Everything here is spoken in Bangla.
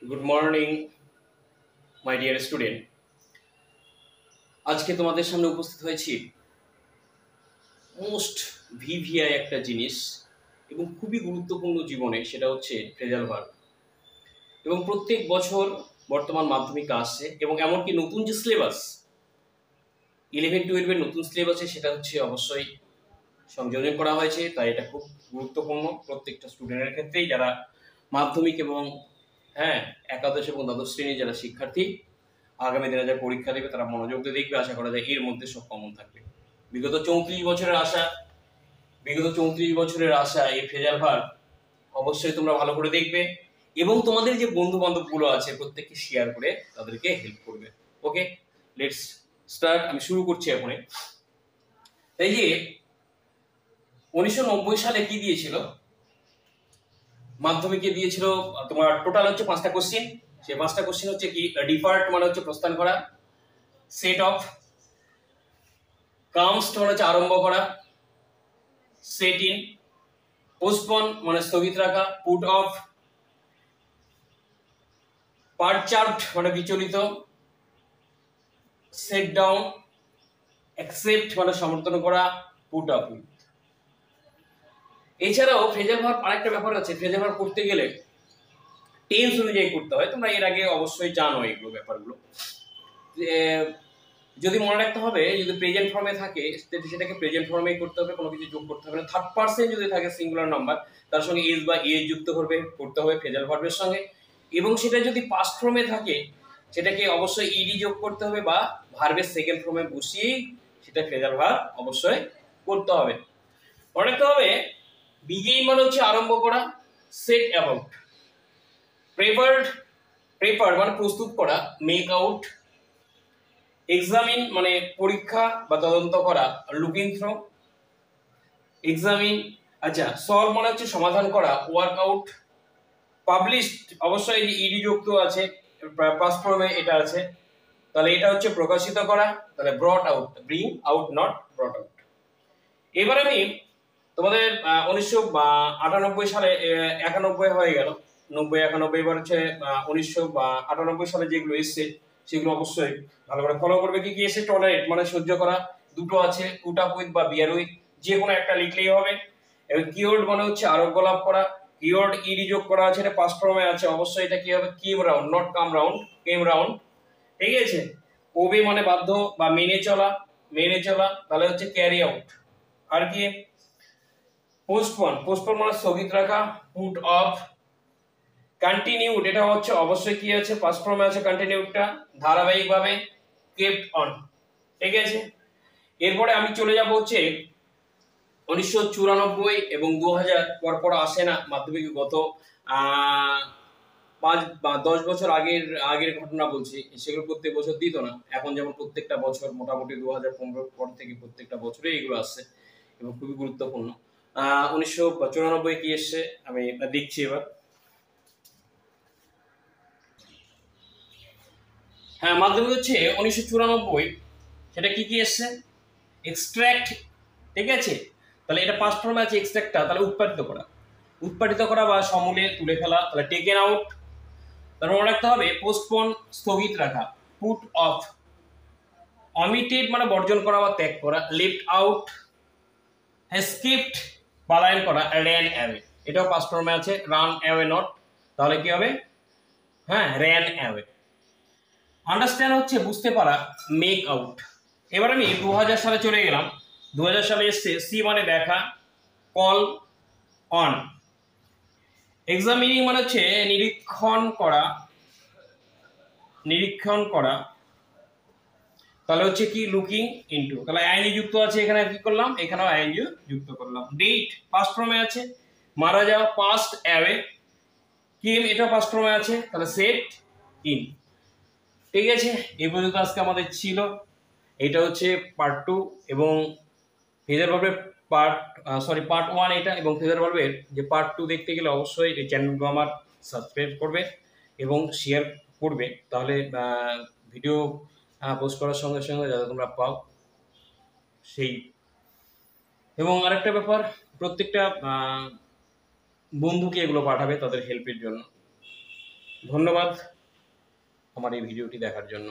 Good morning my dear student. আজকে তোমাদের সামনে উপস্থিত হয়েছি মোস্ট ভিভিআই একটা জিনিস এবং খুবই গুরুত্বপূর্ণ জীবনে, সেটা হচ্ছে ফ্রেজাল ভার্ব। এবং প্রত্যেক বছর বর্তমান মাধ্যমিক আসছে এবং এমনকি নতুন যে সিলেবাস 11-12-এর নতুন সিলেবাসে সেটা হচ্ছে অবশ্যই সংযোজন করা হয়েছে। তাই এটা খুব গুরুত্বপূর্ণ প্রত্যেকটা স্টুডেন্টের ক্ষেত্রেই, যারা মাধ্যমিক এবং একাদশ এবং দ্বাদশ শ্রেণীর যারা শিক্ষার্থী আগামী দিনে যারা পরীক্ষা দেবে তারা মনোযোগ দিয়ে দেখবে। আশা করা যায় এর মধ্যে সব কমন থাকবে। বিগত 34 বছরের আশা এই ফ্রেজাল ভার্ব অবশ্যই তোমরা ভালো করে দেখবে এবং তোমাদের যে বন্ধু বান্ধব গুলো আছে প্রত্যেককে শেয়ার করে তাদেরকে হেল্প করবে। ওকে, লেটস স্টার্ট। আমি শুরু করছি এখনই। এই যে 1990 সালে কি দিয়েছিল মাধ্যমিকে, দিয়েছিল তোমার টোটাল হচ্ছে 5টা কোশ্চেন। সেই 5টা কোশ্চেন হচ্ছে কি, ডিপার্ট মানে হচ্ছে প্রস্থান করা, সেট অফ, কামস মানে হচ্ছে আরম্ভ করা, সেট ইন, পোস্টপন মানে স্থগিত রাখা, পুট অফ, পারচার্ভড মানে বিচলিত, সেট ডাউন, অ্যাকসেপ্ট মানে সমর্থন করা, পুট আপ উইথ। এছাড়াও ফ্রেজাল ভার্ব আরেকটা ব্যাপার আছে, ফ্রেজাল ভার্ব করতে গেলে টেন্স অনুযায়ী করতে হয়। তোমরা এর আগে অবশ্যই জানো এগুলো ব্যাপারগুলো। যদি মনে রাখতে হবে, যদি প্রেজেন্ট ফর্মে থাকে সেটাকে প্রেজেন্ট ফর্মেই করতে হবে, কোনো কিছু যোগ করতে হবে না। থার্ড পারসন যদি থাকে সিঙ্গুলার নাম্বার, তার সঙ্গে এস বা এ যুক্ত করতে হবে ফ্রেজাল ভার্বের সঙ্গে। এবং সেটা যদি পাস্ট ফর্মে থাকে সেটাকে অবশ্যই ইডি যোগ করতে হবে বা ভার্বের সেকেন্ড ফর্মে বসিয়েই সেটা ফ্রেজাল ভার্ব অবশ্যই করতে হবে। মনে রাখতে হবে বিগেইন মানে হচ্ছে আরম্ভ করা, সেট অ্যাবাউট, প্রেপার মানে প্রস্তুত করা, মেক আউট, এক্সামিন মানে পরীক্ষা বা তদন্ত করা, লুকিং থ্রু, এক্সামিন। আচ্ছা, সলভ মানে হচ্ছে সমাধান করা, ওয়ার্ক আউট, পাবলিশড অবশ্যই এই যে ইডি যুক্ত আছে, পাস্ট ফর্মে এটা আছে, তাহলে এটা হচ্ছে প্রকাশিত করা, তাহলে ব্রট out, bring out not ব্রট out. এবার আমি তোমাদের 1998 সালে 91 হয়ে গেল, 90-91, এবার হচ্ছে 1998 সালে যেগুলো এসছে সেগুলো অবশ্যই ভালো করে ফলো করবে। কি কি এসে, টলারেট মানে সহ্য করা, দুটো আছে, পুট আপ উইথ বা বিয়ার উইথ, যে কোনো একটা লিখলেই হবে। এবং কিওয়ার্ড মানে হচ্ছে আরোগ্য লাভ করা, কিওয়ার্ড ইডি যোগ করা আছে, এটা পাস্ট ফর্মে আছে, অবশ্যই এটা কি হবে, came round, not come round, came round. ঠিক আছে, ওবে মানে বাধ্য বা মেনে চলা, তাহলে হচ্ছে ক্যারি আউট। আর কি, পোস্টপন মানে স্থগিত রাখা, পুট অফ, কন্টিনিউড এটা হচ্ছে অবশ্যই কি আছে, পাস্ট ফর্মে আছে কন্টিনিউডটা, ধারাবাহিকভাবে, কেপ্ট অন। ঠিক আছে, এরপরে আমি চলে যাব হচ্ছে 1994 এবং 2000, পরপর আসে না মাধ্যমিক, গত 5 বা 10 বছর আগের ঘটনা বলছি, সেগুলো প্রত্যেক বছর দিত না। এখন যেমন প্রত্যেকটা বছর মোটামুটি 2015 পর থেকে প্রত্যেকটা বছরে এগুলো আসছে এবং খুবই গুরুত্বপূর্ণ। 1994 কি এসছে আমি দেখছি এবার। হ্যাঁ, মাধ্যমিক হচ্ছে 1994, সেটা কি কি এসছে, এক্সট্রাক্ট। ঠিক আছে, তাহলে এটা পাস্ট ফর্মে আছে এক্সট্রাক্টটা, তাহলে উৎপাদিত করা বা সমূলে তুলে ফেলা, তাহলে টেকেন আউট। তারপর মনে রাখতে হবে পোস্টপন স্থগিত রাখা, পুট অফ, অমিটেড মানে বর্জন করা বা ত্যাগ করা, লেফট আউট, এসকেপড পলায়ন করা, র্যান অ্যাওয়ে, এটাও পাস্ট ফর্মে আছে, রান অ্যাওয়ে নট, তাহলে কি হবে, র্যান অ্যাওয়ে। আন্ডারস্ট্যান্ড হচ্ছে বুঝতে পারা, মেক আউট। এবার আমি 2000 সালে চলে গেলাম। 2000 সালে এসছে সি মানে দেখা, কল অন, এক্সামিনিং মানে হচ্ছে নিরীক্ষণ করা, তাহলে হচ্ছে কি, লুকিং ইনটু, তাহলে আইনি যুক্ত আছে, এখানে কি করলাম, এখানেও আইনি যুক্ত করলাম। ডেট পাস্ট ফর্মে আছে, মারা যাওয়া, পাস্ট অ্যাওয়ে, কিম এটা পাস্ট ফর্মে আছে, তাহলে সেট ইন। ঠিক আছে, এই পর্যন্ত আজকে আমাদের ছিল। এটা হচ্ছে পার্ট 2 এবং ফ্রেজাল ভার্বের পার্ট 1 এটা, এবং ফ্রেজাল ভার্বের যে পার্ট 2 দেখতে গেলে অবশ্যই এই চ্যানেলগুলো আমার সাবস্ক্রাইব করবে এবং শেয়ার করবে, তাহলে ভিডিও পোস্ট করার সঙ্গে সঙ্গে যাতে তোমরা পাও সেই। এবং আরেকটা ব্যাপার, প্রত্যেকটা বন্ধুকে এগুলো পাঠাবে তাদের হেল্পের জন্য। ধন্যবাদ আমার এই ভিডিওটি দেখার জন্য।